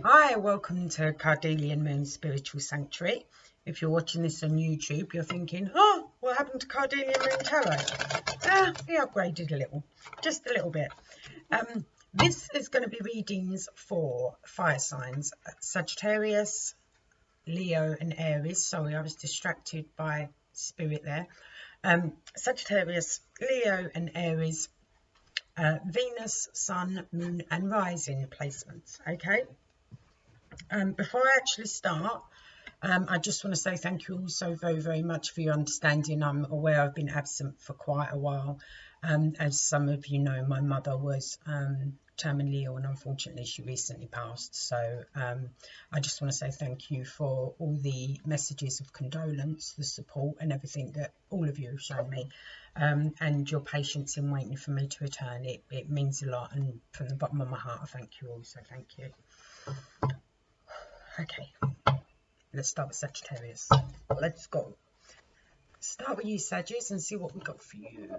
Hi, welcome to Kardelian Moon Spiritual Sanctuary. If you're watching this on YouTube, you're thinking, oh, what happened to Kardelian Moon Tarot? We upgraded a little, just a little bit. This is going to be readings for fire signs, Sagittarius, Leo and Aries. Sorry, I was distracted by spirit there. Sagittarius, Leo and Aries, Venus, Sun, Moon and Rising placements, okay? Before I actually start, I just want to say thank you all so very much for your understanding. I'm aware I've been absent for quite a while. As some of you know, my mother was terminally ill and unfortunately she recently passed. So I just want to say thank you for all the messages of condolence, the support and everything that all of you have shown me, and your patience in waiting for me to return. It means a lot, and from the bottom of my heart I thank you all, so thank you. Okay, let's start with Sagittarius. Let's go. Start with you, Sagittarius, and see what we got for you.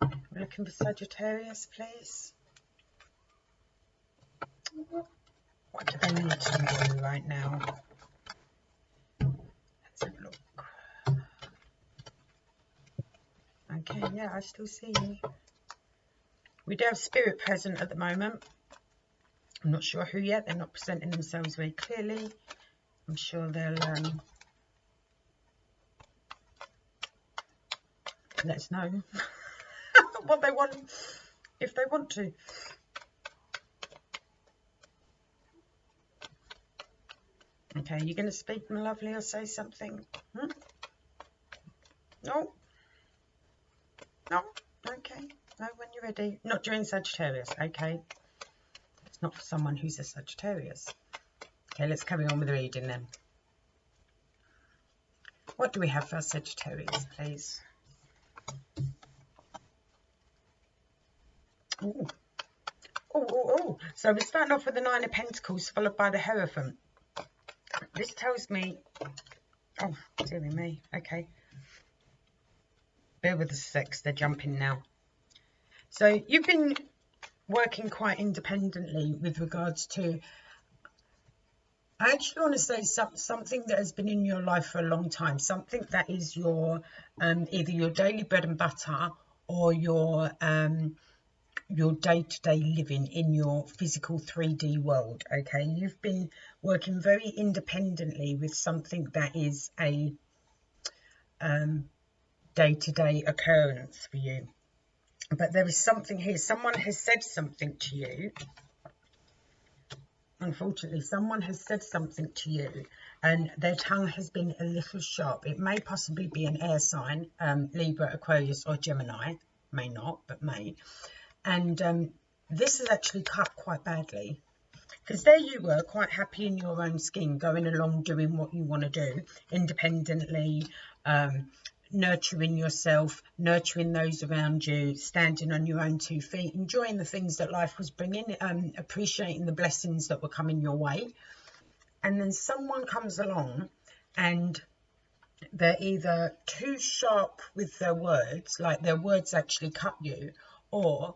We're looking for Sagittarius, please. What do they need to do right now? Let's have a look. Okay, yeah, I still see you. We do have spirit present at the moment. I'm not sure who yet. They're not presenting themselves very clearly. I'm sure they'll let us know what they want, if they want to. Okay, you're going to speak, my lovely, or say something? No? No? Okay. No, when you're ready. Not during Sagittarius, okay? It's not for someone who's a Sagittarius. Okay, let's carry on with the reading then. What do we have for Sagittarius, please? Ooh. Oh. So we're starting off with the Nine of Pentacles, followed by the Hierophant. This tells me... Oh, dear me. Okay. Bear with the sex, they're jumping now. So you've been working quite independently with regards to... I actually want to say something that has been in your life for a long time. Something that is your either your daily bread and butter or your day-to-day living in your physical 3D world. Okay, you've been working very independently with something that is a day-to-day occurrence for you. But there is something here. Someone has said something to you. Unfortunately, someone has said something to you and their tongue has been a little sharp. It may possibly be an air sign, Libra, Aquarius or Gemini. May not, but may. And this has actually cut quite badly. Because there you were, quite happy in your own skin, going along, doing what you want to do, independently, nurturing yourself, nurturing those around you, standing on your own 2 feet, enjoying the things that life was bringing, appreciating the blessings that were coming your way. And then someone comes along and they're either too sharp with their words, like their words actually cut you, or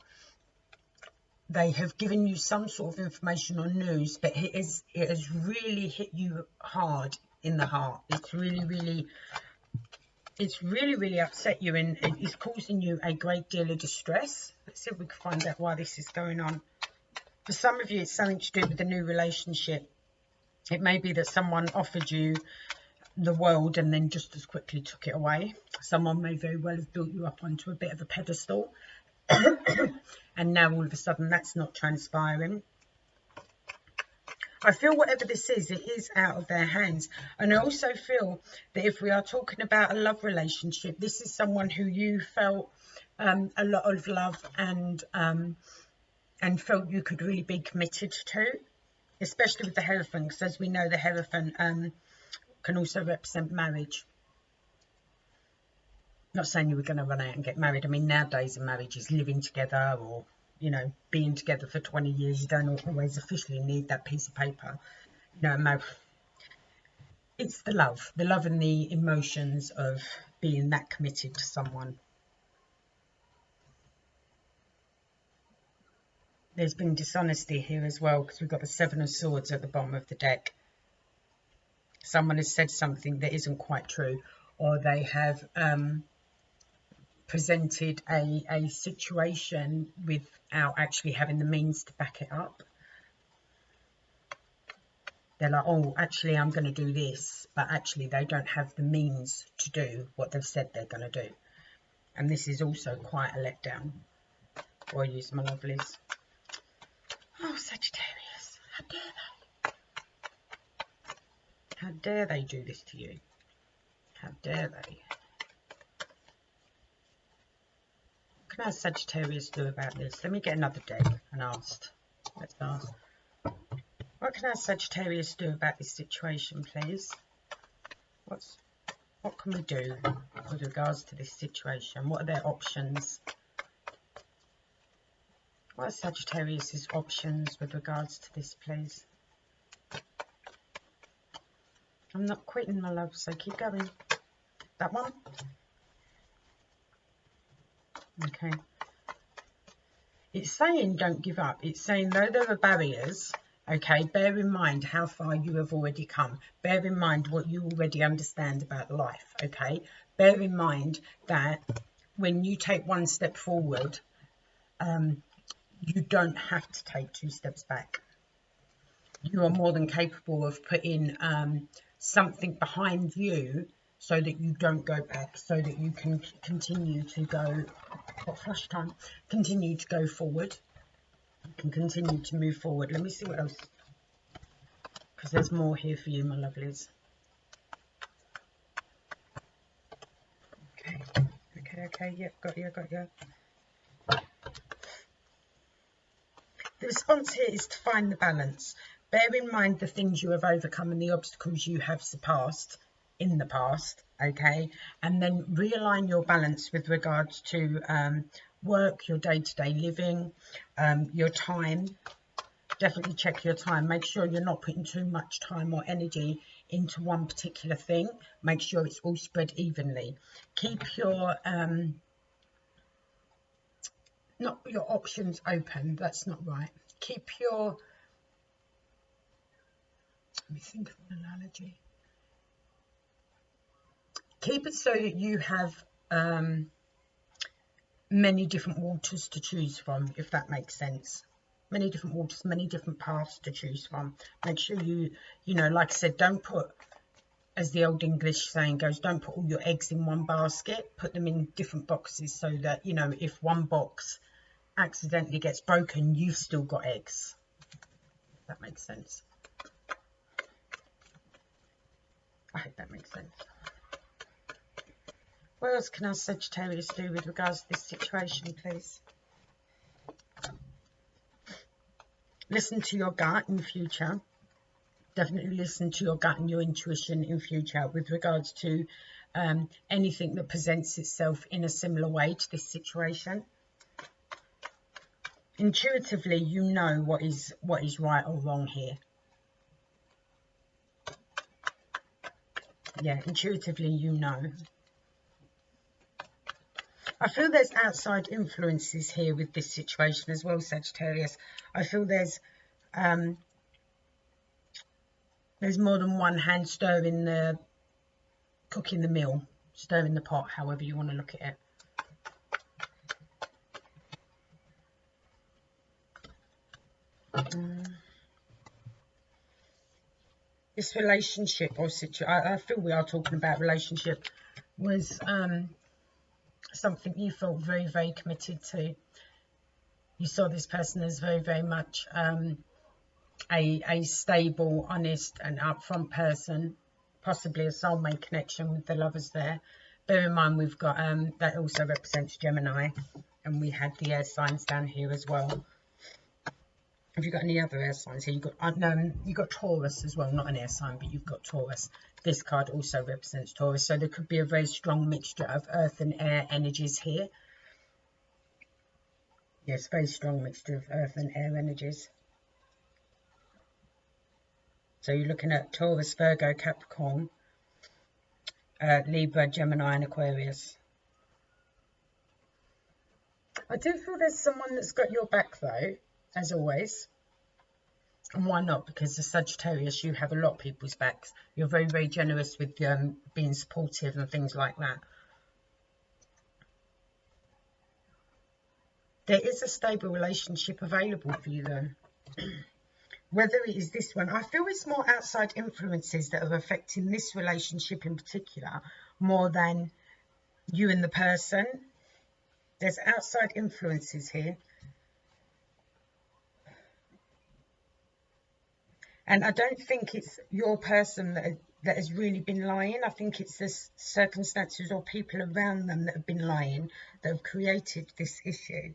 they have given you some sort of information or news, but it has really hit you hard in the heart. It's really upset you and it's causing you a great deal of distress. Let's see if we can find out why this is going on. For some of you, it's something to do with a new relationship. It may be that someone offered you the world and then just as quickly took it away. Someone may very well have built you up onto a bit of a pedestal. And now all of a sudden that's not transpiring. I feel whatever this is, it is out of their hands. And I also feel that if we are talking about a love relationship, this is someone who you felt a lot of love and felt you could really be committed to, especially with the Hierophant, because as we know, the Hierophant can also represent marriage. Not saying you were going to run out and get married. I mean, nowadays a marriage is living together or, you know, being together for 20 years. You don't always officially need that piece of paper. No, it's the love and the emotions of being that committed to someone. There's been dishonesty here as well, because we've got the Seven of Swords at the bottom of the deck. Someone has said something that isn't quite true, or they have presented a situation without actually having the means to back it up. They're like, oh, actually, I'm going to do this, but actually they don't have the means to do what they've said they're going to do. And this is also quite a letdown for you, my lovelies. Oh, Sagittarius, how dare they? How dare they do this to you? How dare they? What can our Sagittarius do about this? Let me get another deck and ask. Let's ask. What can our Sagittarius do about this situation, please? What can we do with regards to this situation? What are their options? What are Sagittarius's options with regards to this, please? I'm not quitting, my love, so keep going. That one? Okay. It's saying don't give up. It's saying though there are barriers, okay, bear in mind how far you have already come. Bear in mind what you already understand about life, okay? Bear in mind that when you take one step forward, you don't have to take 2 steps back. You are more than capable of putting something behind you so that you don't go back, so that you can continue to go, got flush time, continue to go forward. You can continue to move forward. Let me see what else, because there's more here for you, my lovelies. Okay, yep, got you. The response here is to find the balance. Bear in mind the things you have overcome and the obstacles you have surpassed in the past, okay? And then realign your balance with regards to work, your day-to-day living, your time. Definitely check your time. Make sure you're not putting too much time or energy into one particular thing. Make sure it's all spread evenly. Keep your not your options open, that's not right. Keep your, let me think of an analogy. Keep it so that you have many different waters to choose from, if that makes sense. Many different waters, many different paths to choose from. Make sure you know, like I said, don't put, as the old English saying goes, don't put all your eggs in one basket. Put them in different boxes so that, you know, if one box accidentally gets broken, you've still got eggs. If that makes sense. I hope that makes sense. What else can our Sagittarius do with regards to this situation, please? Listen to your gut in future. Definitely listen to your gut and your intuition in future with regards to anything that presents itself in a similar way to this situation. Intuitively, you know what is right or wrong here. Yeah, intuitively, you know. I feel there's outside influences here with this situation as well, Sagittarius. I feel there's more than one hand stirring the, cooking the meal, stirring the pot, however you want to look at it. This relationship or situation, I feel we are talking about relationship, was something you felt very, very committed to. You saw this person as very, very much a stable, honest and upfront person, possibly a soulmate connection with the lovers there. Bear in mind we've got, that also represents Gemini, and we had the air signs down here as well. Have you got any other air signs here? You've got Taurus as well, not an air sign, but you've got Taurus. This card also represents Taurus, so there could be a very strong mixture of earth and air energies here. Yes, very strong mixture of earth and air energies. So you're looking at Taurus, Virgo, Capricorn, Libra, Gemini and Aquarius. I do feel there's someone that's got your back though. as always. And why not? Because the Sagittarius, you have a lot of people's backs. You're very, very generous with being supportive and things like that. There is a stable relationship available for you, though. Whether it is this one, I feel it's more outside influences that are affecting this relationship in particular, more than you and the person. There's outside influences here. And I don't think it's your person that has really been lying. I think it's the circumstances or people around them that have been lying that have created this issue.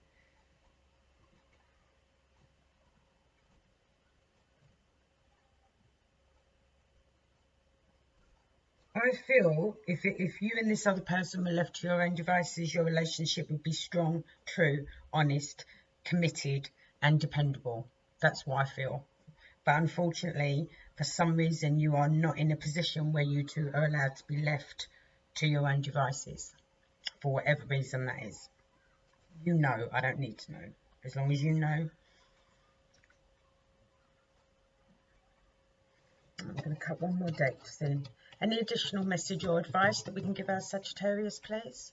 I feel if you and this other person were left to your own devices, your relationship would be strong, true, honest, committed, and dependable. That's what I feel. But unfortunately, for some reason, you are not in a position where you two are allowed to be left to your own devices, for whatever reason that is. You know, I don't need to know. As long as you know. I'm going to cut one more date soon. Any additional message or advice that we can give our Sagittarius, please?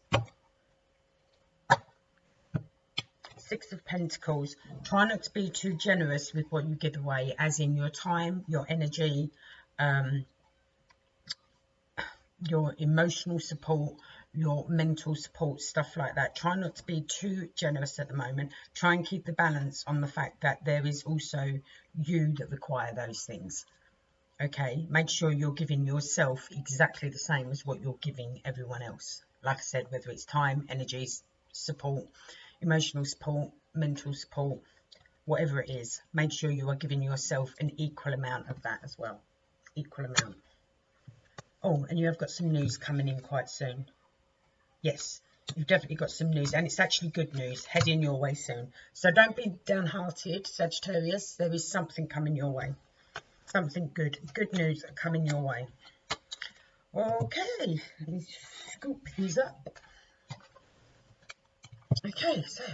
Six of Pentacles. Try not to be too generous with what you give away, as in your time, your energy, your emotional support, your mental support, stuff like that. Try not to be too generous at the moment. Try and keep the balance on the fact that there is also you that require those things. Okay, make sure you're giving yourself exactly the same as what you're giving everyone else. Like I said, whether it's time, energy, support, emotional support, mental support, whatever it is, make sure you are giving yourself an equal amount of that as well. Equal amount. Oh, and you have got some news coming in quite soon. Yes, you've definitely got some news, and it's actually good news heading your way soon. So don't be downhearted, Sagittarius. There is something coming your way. Something good news coming your way. Okay, let me scoop these up. Okay, so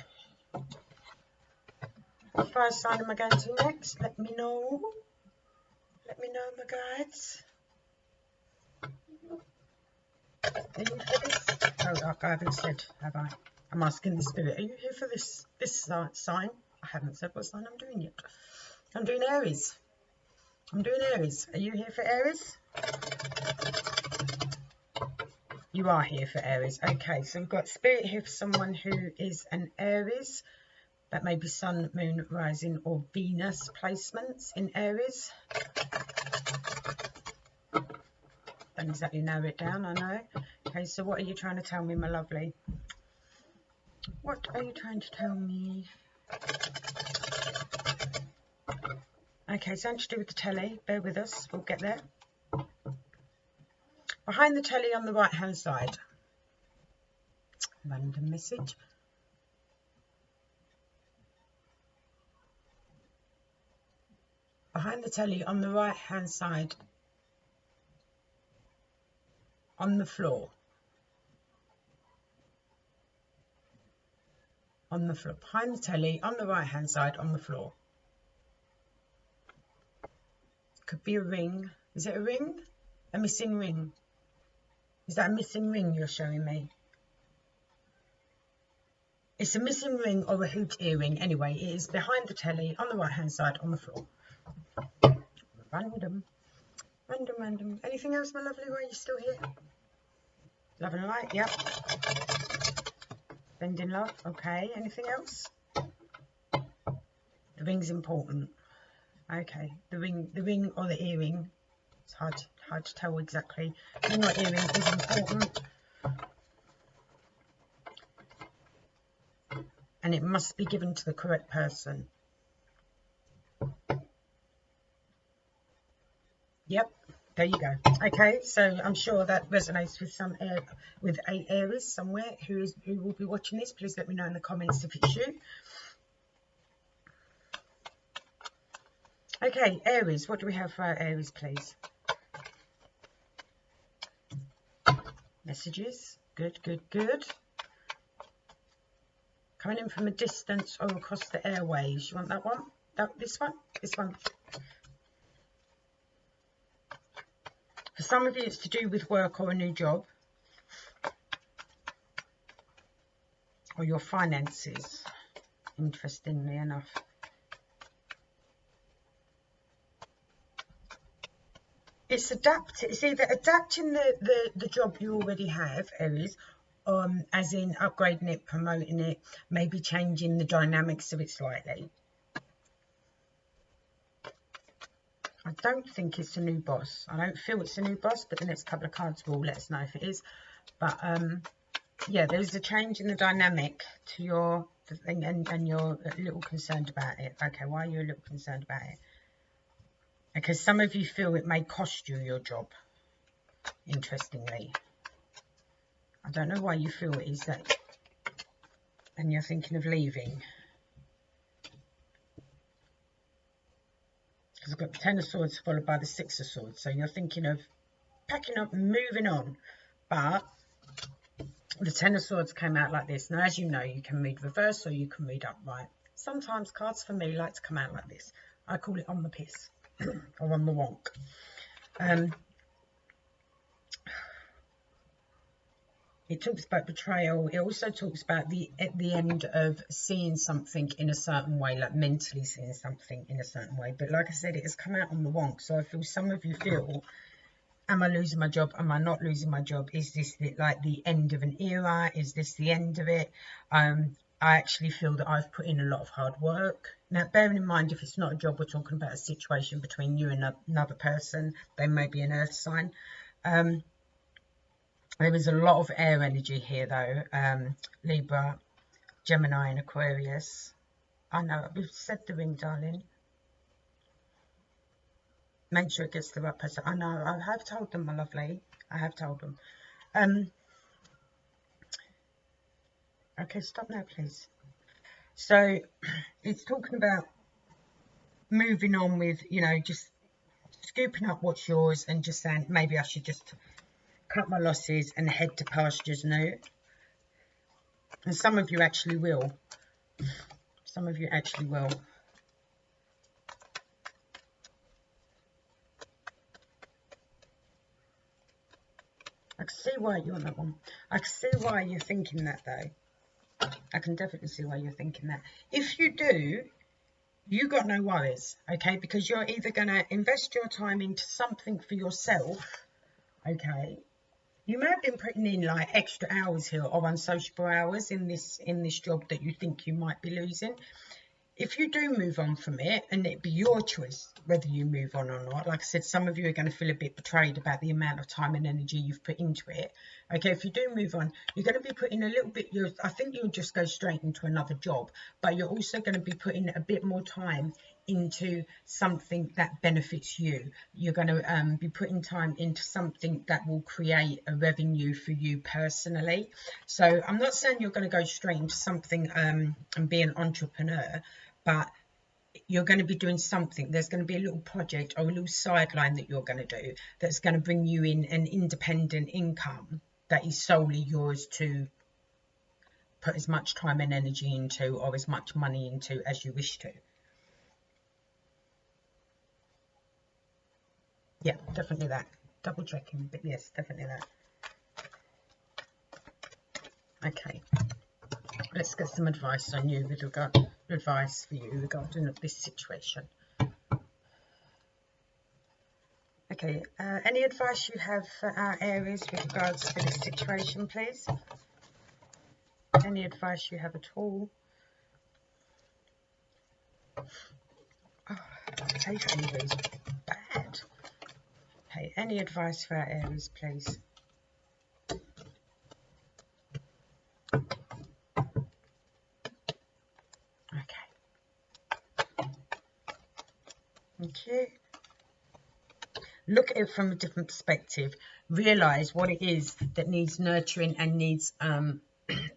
what fire sign am I going to next? Let me know. Let me know, my guides. Are you for this? Oh, I haven't said, have I? I'm asking the spirit. Are you here for this sign? I haven't said what sign I'm doing yet. I'm doing Aries. I'm doing Aries. Are you here for Aries? You are here for Aries. Okay, so we've got spirit here for someone who is an Aries. That may be Sun, Moon, Rising, or Venus placements in Aries. Don't exactly narrow it down, I know. Okay, so what are you trying to tell me, my lovely? What are you trying to tell me? Okay, something to do with the telly. Bear with us, we'll get there. Behind the telly on the right hand side. Random message. Behind the telly on the right hand side. On the floor. On the floor. Behind the telly on the right hand side on the floor. Could be a ring. Is it a ring? A missing ring. Is that a missing ring you're showing me? It's a missing ring or a hoop earring. Anyway, it is behind the telly on the right hand side on the floor. Random. Random, random. Anything else, my lovely? Why are you still here? Love and light, yep. Bending love, okay. Anything else? The ring's important. Okay, the ring or the earring. It's hard to tell exactly. Ring or earring is important. And it must be given to the correct person. Yep, there you go. Okay, so I'm sure that resonates with some Aries somewhere who will be watching this. Please let me know in the comments if it's you. Okay, Aries, what do we have for our Aries, please? Messages. Good, good, good. coming in from a distance or across the airways. You want that one? This one? This one. For some of you, it's to do with work or a new job. Or your finances, interestingly enough. It's either adapting the job you already have, Aries, as in upgrading it, promoting it, maybe changing the dynamics of it slightly. I don't think it's a new boss. I don't feel it's a new boss, but the next couple of cards will let us know if it is. But yeah, there's a change in the dynamic to your thing, and you're a little concerned about it. Okay, why are you a little concerned about it? Because some of you feel it may cost you your job, interestingly. I don't know why you feel it is that, and you're thinking of leaving. Because I've got the 10 of Swords followed by the 6 of Swords. So you're thinking of packing up and moving on. But the 10 of Swords came out like this. Now, as you know, you can read reverse or you can read upright. Sometimes cards for me like to come out like this. I call it on the piss. Or on the wonk. It talks about betrayal. It also talks about at the end of seeing something in a certain way, like mentally seeing something in a certain way. But like I said, it has come out on the wonk. So I feel some of you feel, am I losing my job? Am I not losing my job? Is this like the end of an era? Is this the end of it? I actually feel that I've put in a lot of hard work. Now, bearing in mind, if it's not a job, we're talking about a situation between you and another person. They may be an earth sign. There is a lot of air energy here, though. Libra, Gemini, and Aquarius. I know, we've said the ring, darling. Make sure it gets the right person. I know, I have told them, my lovely. I have told them. Okay, stop now, please. So, it's talking about moving on with, you know, just scooping up what's yours and just saying, maybe I should just cut my losses and head to pastures new. And some of you actually will. Some of you actually will. I can see why you want that one. I can see why you're thinking that, though. I can definitely see why you're thinking that. If you do, you got no worries, okay? Because you're either going to invest your time into something for yourself, okay? You may have been putting in like extra hours here or unsociable hours in this job that you think you might be losing. If you do move on from it, and it be your choice whether you move on or not, like I said, some of you are going to feel a bit betrayed about the amount of time and energy you've put into it. Okay, if you do move on, you're going to be putting a little bit, I think you'll just go straight into another job, but you're also going to be putting a bit more time into something that benefits you. You're going to be putting time into something that will create a revenue for you personally. So I'm not saying you're going to go straight into something and be an entrepreneur, but you're going to be doing something. There's going to be a little project or a little sideline that you're going to do that's going to bring you in an independent income that is solely yours to put as much time and energy into or as much money into as you wish to. Yeah, definitely that. Double checking, but yes, definitely that. Okay. Let's get some advice on you with regard advice for you regarding this situation. Okay, any advice you have for our Aries with regards to this situation, please? Any advice you have at all? Oh, safe Aries, bad. Okay, any advice for our Aries, please? Thank you. Look at it from a different perspective. Realize what it is that needs nurturing and needs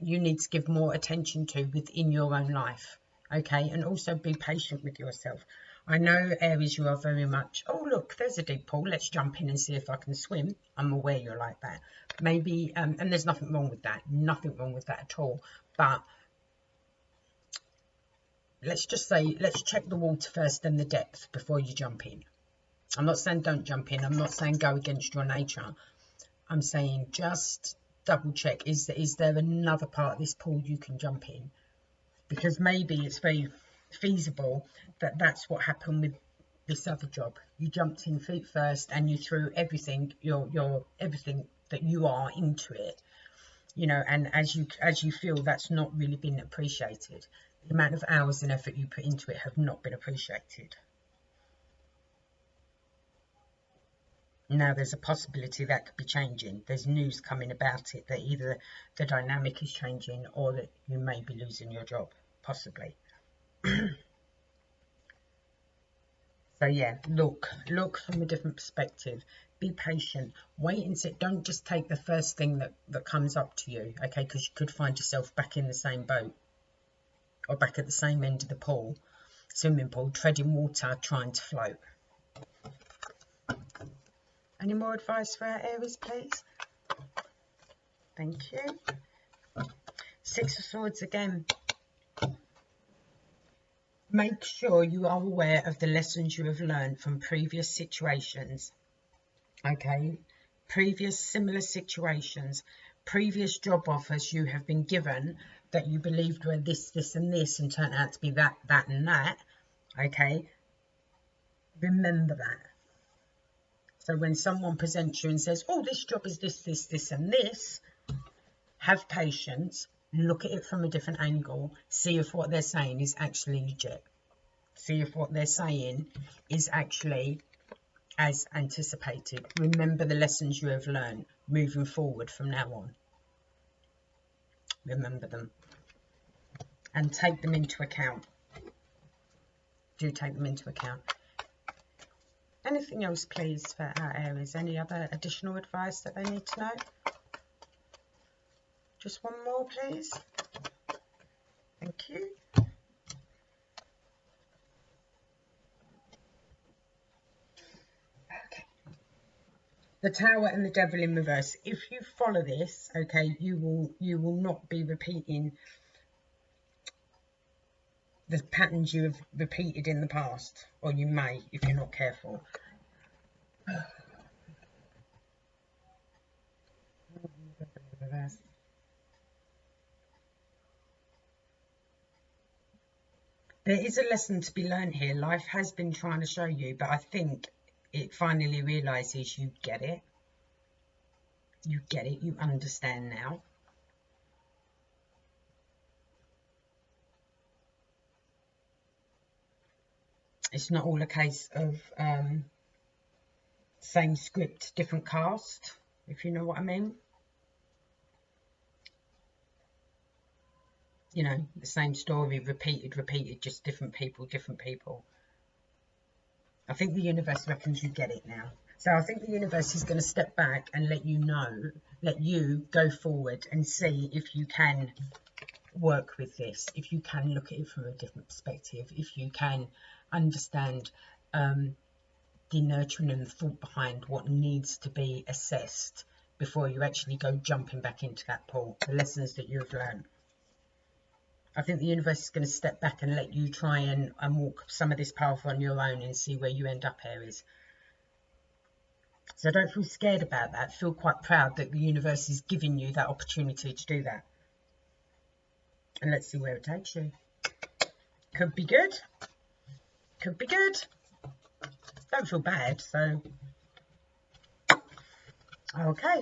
you need to give more attention to within your own life. Okay, and also be patient with yourself. I know, Aries, you are very much, oh look, there's a deep pool, let's jump in and see if I can swim. I'm aware you're like that. Maybe and there's nothing wrong with that, nothing wrong with that at all. But let's just say, let's check the water first and the depth before you jump in. I'm not saying don't jump in. I'm not saying go against your nature. I'm saying just double check. Is there another part of this pool you can jump in? Because maybe it's very feasible that that's what happened with this other job. You jumped in feet first and you threw everything, your everything that you are into it, you know, and as you feel that's not really been appreciated. The amount of hours and effort you put into it have not been appreciated. Now there's a possibility that could be changing. There's news coming about it that either the dynamic is changing or that you may be losing your job, possibly. So yeah, look from a different perspective. Be patient. Wait and see. Don't just take the first thing that comes up to you, okay? Because you could find yourself back in the same boat or back at the same end of the pool, swimming pool, treading water, trying to float. Any more advice for our Aries, please? Thank you. Six of Swords again. Make sure you are aware of the lessons you have learned from previous situations. Okay? Previous similar situations, previous job offers you have been given that you believed were this, this and this and turned out to be that, that and that. Okay? Remember that. So when someone presents you and says, oh, this job is this, this, this and this, have patience. Look at it from a different angle. See if what they're saying is actually legit. See if what they're saying is actually as anticipated. Remember the lessons you have learned moving forward from now on. Remember them. And take them into account. Do take them into account. Anything else, please, for our Aries? Any other additional advice that they need to know? Just one more, please. Thank you. Okay. The Tower and the Devil in reverse. If you follow this, okay, you will not be repeating the patterns you have repeated in the past, or you may if you're not careful. There is a lesson to be learned here. Life has been trying to show you, but I think it finally realizes you get it. You get it. You understand now. It's not all a case of same script, different cast, if you know what I mean. You know, the same story, repeated, just different people. I think the universe reckons you get it now. So I think the universe is going to step back and let you know, let you go forward and see if you can work with this, if you can look at it from a different perspective, if you can understand the nurturing and the thought behind what needs to be assessed before you actually go jumping back into that pool, the lessons that you've learned. I think the universe is going to step back and let you try and walk some of this path on your own and see where you end up, Aries. So don't feel scared about that. Feel quite proud that the universe is giving you that opportunity to do that. And let's see where it takes you. Could be good. Could be good. Don't feel bad, so. Okay.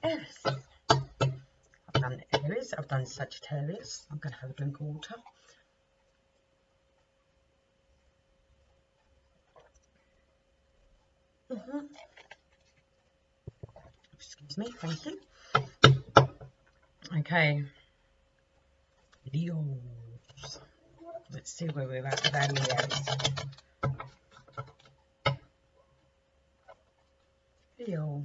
Aries. I've done Aries, I've done Sagittarius. I'm going to have a drink of water. Excuse me, thank you. Okay. Leos. Let's see where we're at with our Leos. Leo.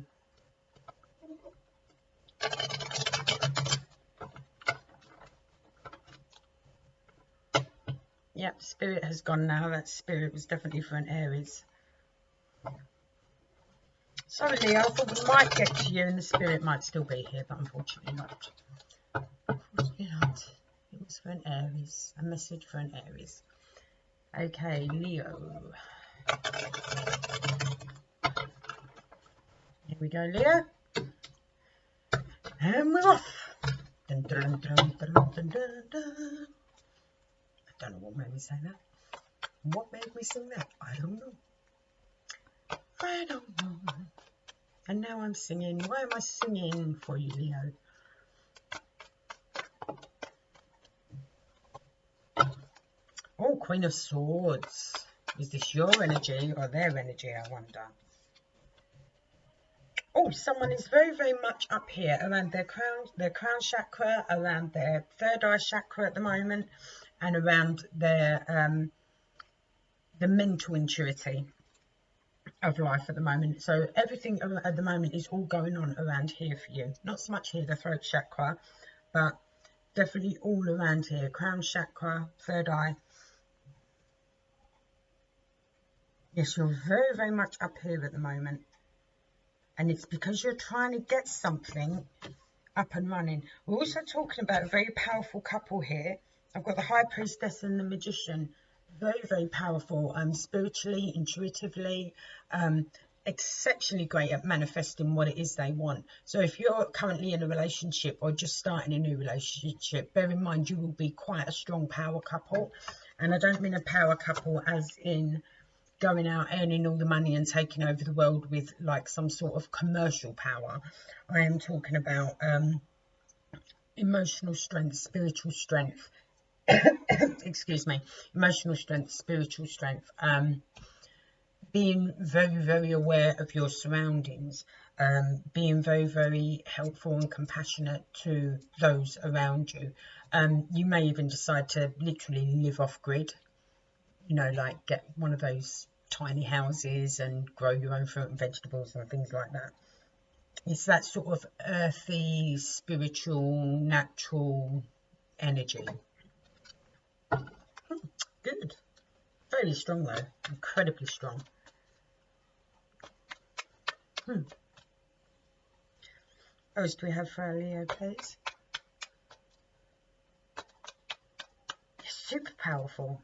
Yep, Spirit has gone now. That Spirit was definitely for an Aries. Sorry, Leo, I thought we might get to you and the Spirit might still be here, but unfortunately not. Unfortunately not. It What's for an Aries? A message for an Aries. Okay, Leo. Here we go, Leo. And we're off. Dun, dun, dun, dun, dun, dun, dun. I don't know what made me say that. What made me sing that? I don't know. I don't know. And now I'm singing. Why am I singing for you, Leo? Oh, Queen of Swords. Is this your energy or their energy, I wonder? Oh, someone is very, very much up here around their crown chakra, around their third eye chakra at the moment, and around their the mental maturity of life at the moment. So everything at the moment is all going on around here for you. Not so much here, the throat chakra, but definitely all around here. Crown chakra, third eye. Yes, you're very, very much up here at the moment. And it's because you're trying to get something up and running. We're also talking about a very powerful couple here. I've got the High Priestess and the Magician. Very, very powerful, spiritually, intuitively, exceptionally great at manifesting what it is they want. So if you're currently in a relationship or just starting a new relationship, bear in mind you will be quite a strong power couple. And I don't mean a power couple as in going out earning all the money and taking over the world with like some sort of commercial power. I am talking about emotional strength, spiritual strength. Excuse me, emotional strength, spiritual strength, being very, very aware of your surroundings, being very, very helpful and compassionate to those around you. You may even decide to literally live off grid, you know, like get one of those tiny houses and grow your own fruit and vegetables and things like that. It's that sort of earthy, spiritual, natural energy. Good. Very strong though. Incredibly strong. What else do we have for our Leo, please? Super powerful.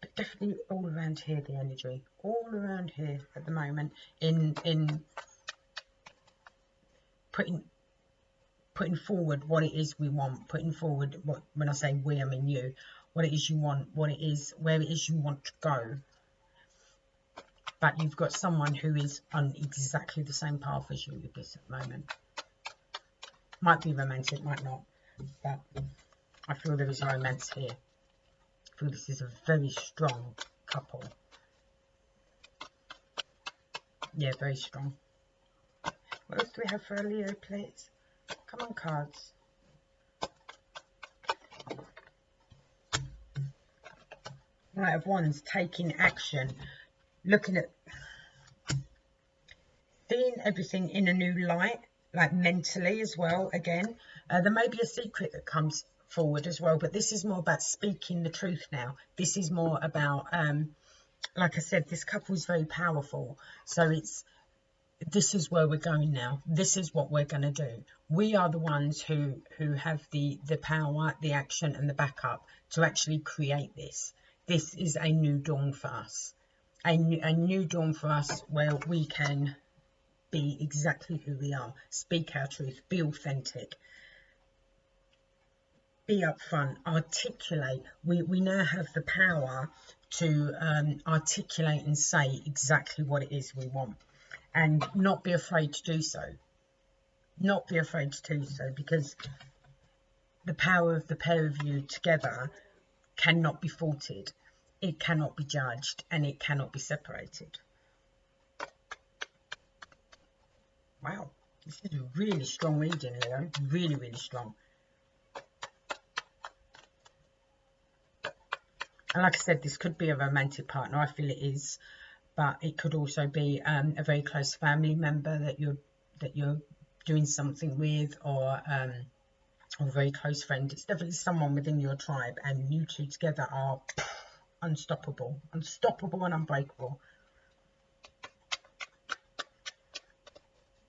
But definitely all around here, the energy. All around here at the moment. In putting forward what it is we want, putting forward what, when I say we, I mean you, what it is you want, what it is, where it is you want to go. But you've got someone who is on exactly the same path as you with this at the moment. Might be romantic, might not, but I feel there is romance here. I feel this is a very strong couple. Yeah, very strong. What else do we have for a Leo, please? Come on, cards. Knight of Wands, taking action, looking at, seeing everything in a new light, like mentally as well, again. There may be a secret that comes forward as well, but this is more about speaking the truth now. This is more about, like I said, this couple is very powerful. So this is where we're going now. This is what we're going to do. We are the ones who have the power, the action and the backup to actually create this. This is a new dawn for us. A new dawn for us where we can be exactly who we are. Speak our truth. Be authentic. Be upfront. Articulate. We now have the power to articulate and say exactly what it is we want. And not be afraid to do so. Not be afraid to do so, because the power of the pair of you together cannot be faulted. It cannot be judged, and it cannot be separated. Wow, this is a really strong reading, Leo. Really, really strong. And like I said, this could be a romantic partner. I feel it is. But it could also be a very close family member that you're doing something with, or a very close friend. It's definitely someone within your tribe, and you two together are unstoppable, unstoppable and unbreakable.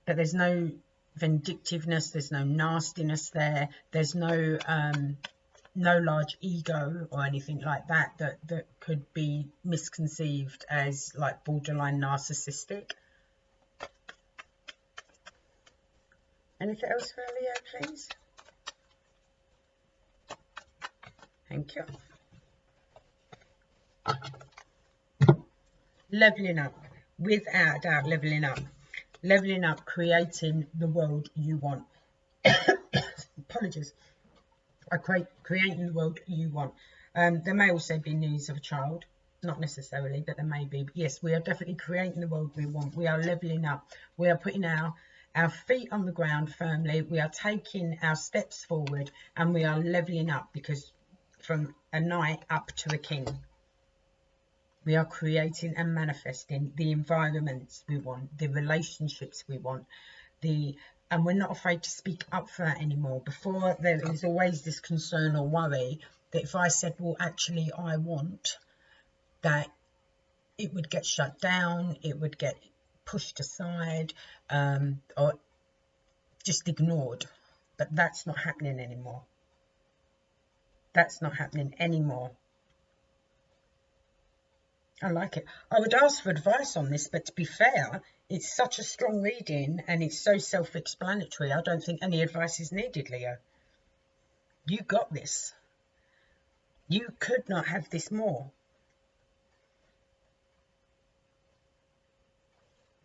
But there's no vindictiveness, there's no nastiness there, there's no large ego or anything like that that could be misconceived as like borderline narcissistic. Anything else for Leo, please? Thank you. Leveling up, without a doubt, leveling up. Leveling up, creating the world you want. Apologies. Creating the world you want. There may also be news of a child, not necessarily, but there may be. But yes, we are definitely creating the world we want. We are leveling up. We are putting our feet on the ground firmly. We are taking our steps forward, and we are leveling up, because from a knight up to a king, we are creating and manifesting the environments we want, the relationships we want, and we're not afraid to speak up for that anymore. Before, there was always this concern or worry that if I said, well, actually, I want, that it would get shut down, it would get pushed aside, or just ignored. But that's not happening anymore. That's not happening anymore. I like it. I would ask for advice on this, but to be fair, it's such a strong reading and it's so self-explanatory. I don't think any advice is needed, Leo. You got this. You could not have this more.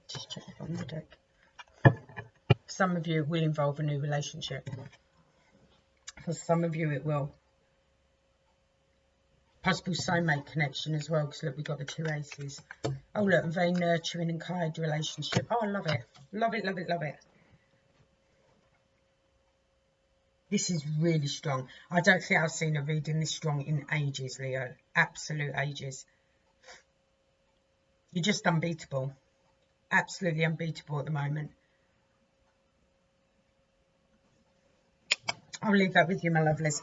Just check on the deck. Some of you it will involve a new relationship. For some of you it will. Possible soulmate connection as well, because look, we've got the 2 aces. Oh look, a very nurturing and kind relationship. Oh, I love it. Love it, love it, love it. This is really strong. I don't think I've seen a reading this strong in ages, Leo. Absolute ages. You're just unbeatable. Absolutely unbeatable at the moment. I'll leave that with you, my lovelies.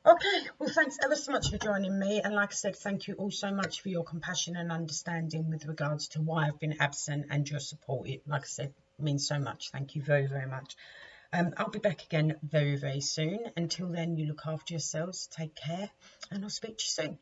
Okay, well, thanks ever so much for joining me. And like I said, thank you all so much for your compassion and understanding with regards to why I've been absent, and your support. It, like I said, means so much. Thank you very, very much. I'll be back again very, very soon. Until then, you look after yourselves, take care, and I'll speak to you soon.